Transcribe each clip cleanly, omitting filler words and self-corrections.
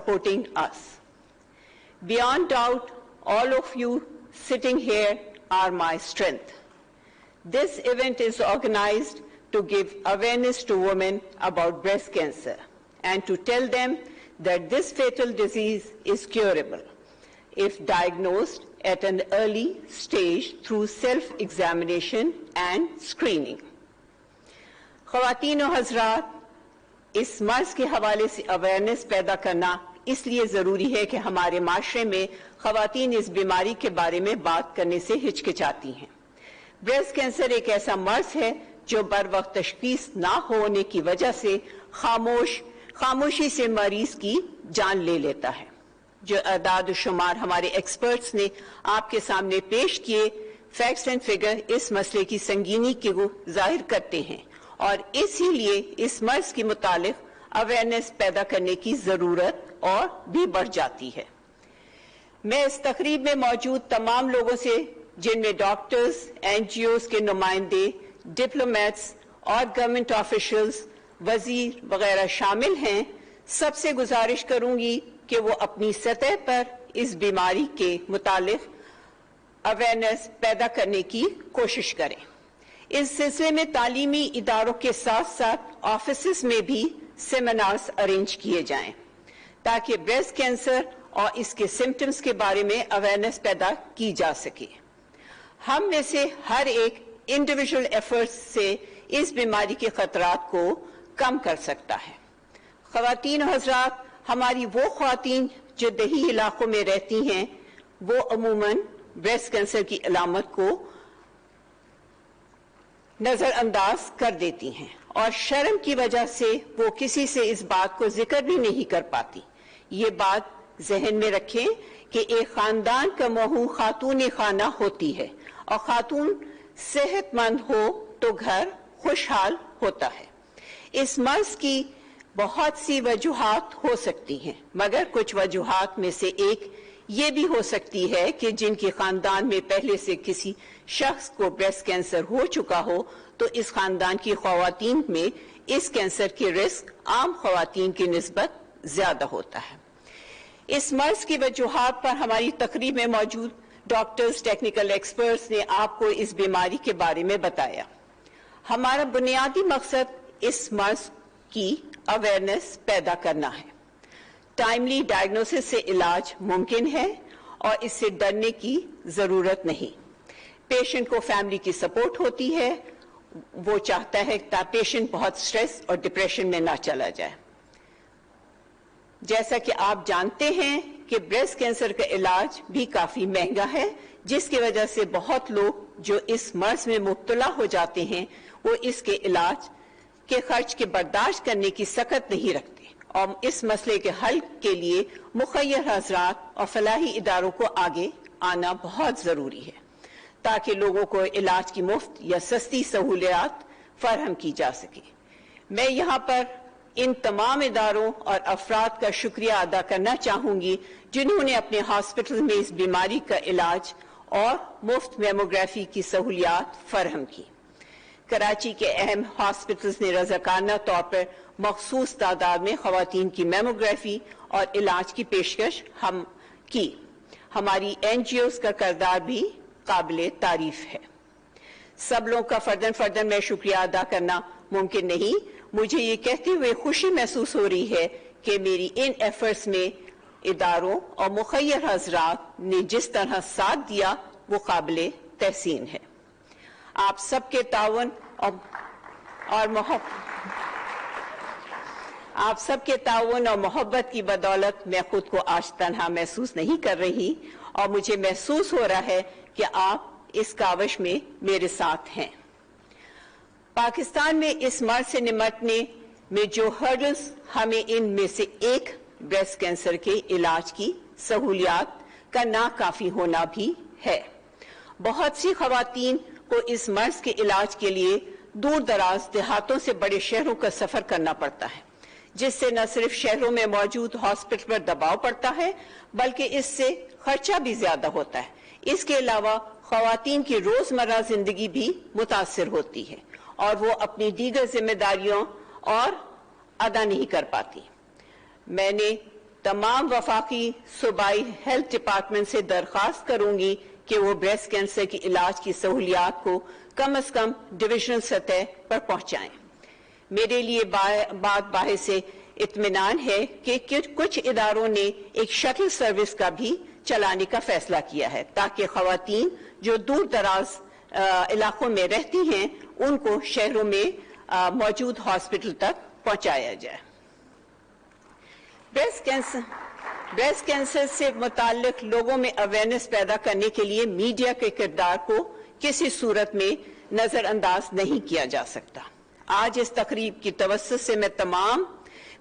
supporting us. Beyond doubt, all of you sitting here are my strength. This event is organized to give awareness to women about breast cancer and to tell them that this fatal disease is curable if diagnosed at an early stage through self-examination and screening. خواتین و حضرات, اس مرض کے حوالے سے awareness پیدا کرنا اس لیے ضروری ہے کہ ہمارے معاشرے میں خواتین اس بیماری کے بارے میں بات کرنے سے ہچکچاتی ہیں. بریسٹ کینسر ایک ایسا مرض ہے جو بر وقت تشخیص نہ ہونے کی وجہ سے خاموشی سے مریض کی جان لے لیتا ہے. جو اعداد و شمار ہمارے ایکسپرٹس نے آپ کے سامنے پیش کیے, فیکٹس اینڈ فگر اس مسئلے کی سنگینی کو ظاہر کرتے ہیں, اور اسی لیے اس مرض کے متعلق اویئرنیس پیدا کرنے کی ضرورت اور بھی بڑھ جاتی ہے. میں اس تقریب میں موجود تمام لوگوں سے, جن میں ڈاکٹرز, این جی اوز کے نمائندے, ڈپلومیٹس اور گورنمنٹ آفیشلز, وزیر وغیرہ شامل ہیں, سب سے گزارش کروں گی کہ وہ اپنی سطح پر اس بیماری کے متعلق اویئرنیس پیدا کرنے کی کوشش کریں. اس سلسلے میں تعلیمی اداروں کے ساتھ ساتھ آفیسز میں بھی سیمینارز ارینج کیے جائیں تاکہ بریسٹ کینسر اور اس کے سمپٹمز کے بارے میں اویئرنیس پیدا کی جا سکے. ہم میں سے ہر ایک انڈیویجول ایفرٹس سے اس بیماری کے خطرات کو کم کر سکتا ہے. خواتین و حضرات, ہماری وہ خواتین جو دیہی علاقوں میں رہتی ہیں وہ عموماً بریسٹ کینسر کی علامت کو نظر انداز کر دیتی ہیں اور شرم کی وجہ سے وہ کسی سے اس بات کو ذکر بھی نہیں کر پاتی. یہ بات ذہن میں رکھیں کہ ایک خاندان کا محو خاتون خانہ ہوتی ہے, اور خاتون صحت مند ہو تو گھر خوشحال ہوتا ہے. اس مرض کی بہت سی وجوہات ہو سکتی ہیں, مگر کچھ وجوہات میں سے ایک یہ بھی ہو سکتی ہے کہ جن کے خاندان میں پہلے سے کسی شخص کو بریسٹ کینسر ہو چکا ہو تو اس خاندان کی خواتین میں اس کینسر کے رسک عام خواتین کی نسبت زیادہ ہوتا ہے. اس مرض کی وجوہات پر ہماری تقریب میں موجود ڈاکٹرز, ٹیکنیکل ایکسپرٹس نے آپ کو اس بیماری کے بارے میں بتایا. ہمارا بنیادی مقصد اس مرض کی اویئرنیس پیدا کرنا ہے. ٹائملی ڈائگنوسس سے علاج ممکن ہے اور اس سے ڈرنے کی ضرورت نہیں. پیشنٹ کو فیملی کی سپورٹ ہوتی ہے, وہ چاہتا ہے کہ پیشنٹ بہت سٹریس اور ڈپریشن میں نہ چلا جائے. جیسا کہ آپ جانتے ہیں کہ بریسٹ کینسر کا علاج بھی کافی مہنگا ہے, جس کی وجہ سے بہت لوگ جو اس مرض میں مبتلا ہو جاتے ہیں وہ اس کے علاج کے خرچ کے برداشت کرنے کی سخت نہیں رکھتے, اور اس مسئلے کے حل کے لیے مخیر حضرات اور فلاحی اداروں کو آگے آنا بہت ضروری ہے تاکہ لوگوں کو علاج کی مفت یا سستی سہولیات فراہم کی جا سکے. میں یہاں پر ان تمام اداروں اور افراد کا شکریہ ادا کرنا چاہوں گی جنہوں نے اپنے ہاسپٹل میں اس بیماری کا علاج اور مفت میموگرافی کی سہولیات فراہم کی. کراچی کے اہم ہاسپٹلز نے رضاکارانہ طور پر مخصوص تعداد میں خواتین کی میموگرافی اور علاج کی پیشکش کی. ہماری این جی اوز کا کردار بھی قابل تعریف ہے. سب لوگوں کا فرداً میں شکریہ ادا کرنا ممکن نہیں. مجھے یہ کہتے ہوئے خوشی محسوس ہو رہی ہے کہ میری ان ایفرٹس میں اداروں اور مخیر حضرات نے جس طرح ساتھ دیا وہ قابل تحسین ہے. آپ سب کے تعاون اور محبت کی بدولت میں خود کو آج تنہا محسوس نہیں کر رہی, اور مجھے محسوس ہو رہا ہے کہ آپ اس کاوش میں میرے ساتھ ہیں. پاکستان میں اس مرض سے نمٹنے میں جو ہرڈلز ہمیں ان میں سے ایک بریسٹ کینسر کے علاج کی سہولیات کا ناکافی ہونا بھی ہے. بہت سی خواتین کو اس مرض کے علاج کے لیے دور دراز دیہاتوں سے بڑے شہروں کا سفر کرنا پڑتا ہے, جس سے نہ صرف شہروں میں موجود ہاسپٹل پر دباؤ پڑتا ہے بلکہ اس سے خرچہ بھی زیادہ ہوتا ہے. اس کے علاوہ خواتین کی روزمرہ زندگی بھی متاثر ہوتی ہے اور وہ اپنی دیگر ذمہ داریوں اور ادا نہیں کر پاتی. میں نے تمام وفاقی صوبائی ہیلتھ ڈپارٹمنٹ سے درخواست کروں گی کہ وہ بریسٹ کینسر کی علاج کی سہولیات کو کم از کم ڈویژنل سطح پر پہنچائیں۔ میرے لیے بات باعث اطمینان ہے کہ کچھ اداروں نے ایک شٹل سروس کا بھی چلانے کا فیصلہ کیا ہے تاکہ خواتین جو دور دراز علاقوں میں رہتی ہیں ان کو شہروں میں موجود ہاسپٹل تک پہنچایا جائے۔ بریسٹ کینسر سے متعلق لوگوں میں اویئرنیس پیدا کرنے کے لیے میڈیا کے کردار کو کسی صورت میں نظر انداز نہیں کیا جا سکتا۔ آج اس تقریب کی توسط سے میں تمام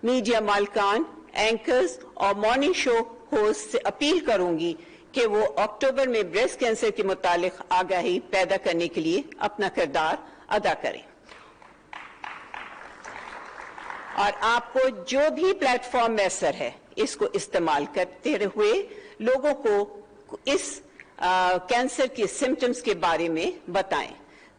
میڈیا مالکان، اینکرز اور مارننگ شو ہوسٹ سے اپیل کروں گی کہ وہ اکتوبر میں بریسٹ کینسر کے متعلق آگاہی پیدا کرنے کے لیے اپنا کردار ادا کریں، اور آپ کو جو بھی پلیٹ فارم میسر ہے اس کو استعمال کرتے ہوئے لوگوں کو اس کینسر کے سمٹمز کے بارے میں بتائیں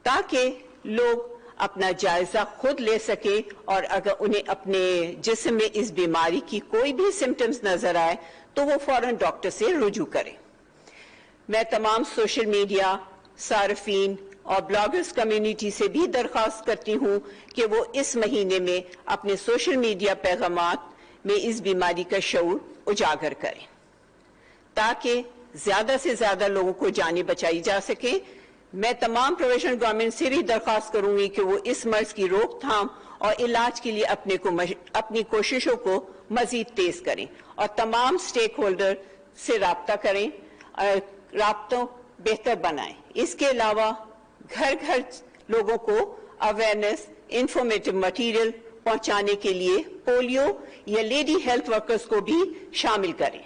تاکہ لوگ اپنا جائزہ خود لے سکیں، اور اگر انہیں اپنے جسم میں اس بیماری کی کوئی بھی سمٹمز نظر آئے تو وہ فوراً ڈاکٹر سے رجوع کریں۔ میں تمام سوشل میڈیا صارفین اور بلاگرز کمیونٹی سے بھی درخواست کرتی ہوں کہ وہ اس مہینے میں اپنے سوشل میڈیا پیغامات میں اس بیماری کا شعور اجاگر کریں تاکہ زیادہ سے زیادہ لوگوں کو جانیں بچائی جا سکیں۔ میں تمام پروفیشنل گورنمنٹ سے بھی درخواست کروں گی کہ وہ اس مرض کی روک تھام اور علاج کے لیے اپنی کوششوں کو مزید تیز کریں اور تمام سٹیک ہولڈر سے رابطہ کریں، رابطوں بہتر بنائیں۔ اس کے علاوہ گھر گھر لوگوں کو اویئرنیس انفارمیٹو مٹیریل پہنچانے کے لیے پولیو یا لیڈی ہیلتھ ورکرز کو بھی شامل کریں۔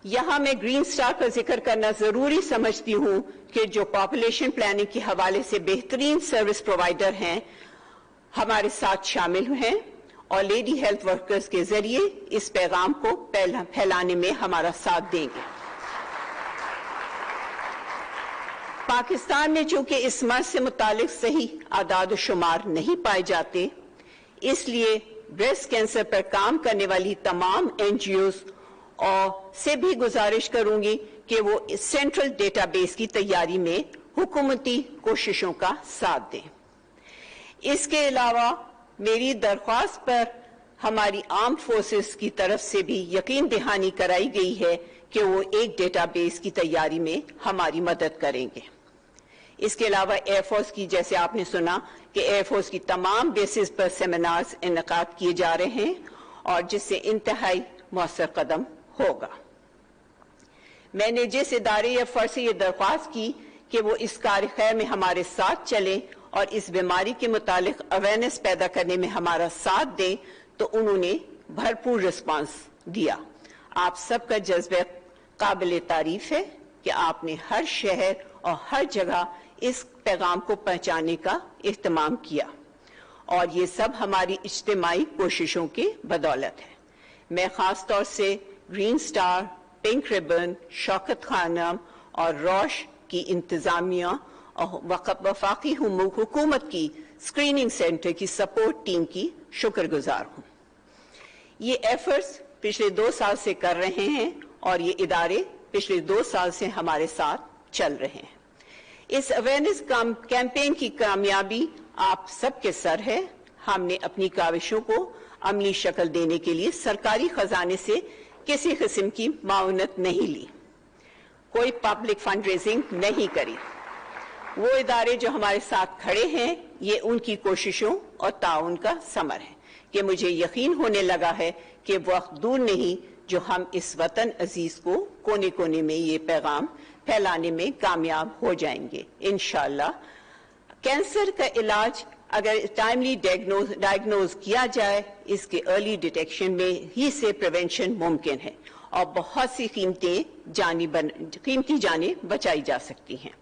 یہاں میں گرین سٹار کا ذکر کرنا ضروری سمجھتی ہوں کہ جو پاپولیشن پلاننگ کے حوالے سے بہترین سروس پرووائڈر ہیں ہمارے ساتھ شامل ہیں اور لیڈی ہیلتھ ورکرز کے ذریعے اس پیغام کو پھیلانے میں ہمارا ساتھ دیں گے۔ پاکستان میں چونکہ اس مرض سے متعلق صحیح اعداد و شمار نہیں پائے جاتے، اس لیے بریسٹ کینسر پر کام کرنے والی تمام NGOs سے بھی گزارش کروں گی کہ وہ اس سینٹرل ڈیٹا بیس کی تیاری میں حکومتی کوششوں کا ساتھ دیں۔ اس کے علاوہ میری درخواست پر ہماری آرمڈ فورسز کی طرف سے بھی یقین دہانی کرائی گئی ہے کہ وہ ایک ڈیٹا بیس کی تیاری میں ہماری مدد کریں گے۔ اس کے علاوہ ایئر فورس کی، جیسے آپ نے سنا کہ ایئر فورس کی تمام بیسز پر سیمینارز انعقاد کیے جا رہے ہیں اور جس سے انتہائی مؤثر قدم ہوگا۔ میں نے جس ادارے یا فرد سے یہ درخواست کی کہ وہ اس کار خیر میں ہمارے ساتھ چلیں اور اس بیماری کے متعلق اویئرنیس پیدا کرنے میں ہمارا ساتھ دیں تو انہوں نے بھرپور رسپانس دیا۔ آپ سب کا جذبہ قابل تعریف ہے کہ آپ نے ہر شہر اور ہر جگہ اس پیغام کو پہنچانے کا اہتمام کیا، اور یہ سب ہماری اجتماعی کوششوں کی بدولت ہے۔ میں خاص طور سے گرین سٹار، پنک ریبن، شوکت خانم اور روش کی انتظامیہ اور وفاقی حکومت کی اسکریننگ سینٹر کی سپورٹ ٹیم کی شکر گزار ہوں۔ یہ ایفرٹس پچھلے 2 سال سے کر رہے ہیں اور یہ ادارے پچھلے 2 سال سے ہمارے ساتھ چل رہے ہیں۔ اس اویئرنیس کیمپین کی کامیابی آپ سب کے سر ہے۔ ہم نے اپنی کاوشوں کو عملی شکل دینے کے لیے سرکاری خزانے سے کسی قسم کی معاونت نہیں لی، کوئی پبلک فنڈ ریزنگ نہیں کری۔ وہ ادارے جو ہمارے ساتھ کھڑے ہیں یہ ان کی کوششوں اور تعاون کا ثمر ہے کہ مجھے یقین ہونے لگا ہے کہ وقت دور نہیں جو ہم اس وطن عزیز کو کونے کونے میں یہ پیغام پھیلانے میں کامیاب ہو جائیں گے انشاءاللہ۔ کینسر کا علاج اگر ٹائملی ڈائگنوز کیا جائے، اس کے ارلی ڈیٹیکشن میں ہی سے پریونشن ممکن ہے اور بہت سی قیمتی جانیں بچائی جا سکتی ہیں۔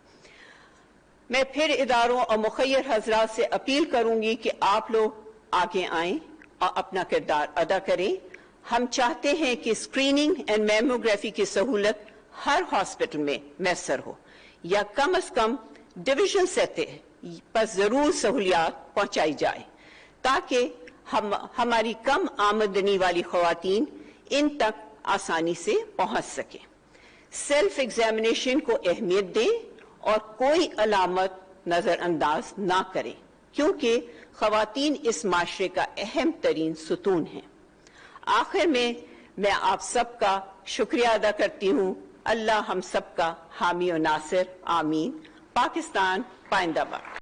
میں پھر اداروں اور مخیر حضرات سے اپیل کروں گی کہ آپ لوگ آگے آئیں اور اپنا کردار ادا کریں۔ ہم چاہتے ہیں کہ اسکریننگ اینڈ میموگرافی کی سہولت ہر ہاسپٹل میں میسر ہو یا کم از کم ڈویژن سطح پر ضرور سہولیات پہنچائی جائے تاکہ ہماری کم آمدنی والی خواتین ان تک آسانی سے پہنچ سکیں. سیلف ایگزامینیشن کو اہمیت دیں اور کوئی علامت نظر انداز نہ کریں کیونکہ خواتین اس معاشرے کا اہم ترین ستون ہیں. آخر میں آپ سب کا شکریہ ادا کرتی ہوں. اللہ ہم سب کا حامی و ناصر. آمین. پاکستان پائندہ باد.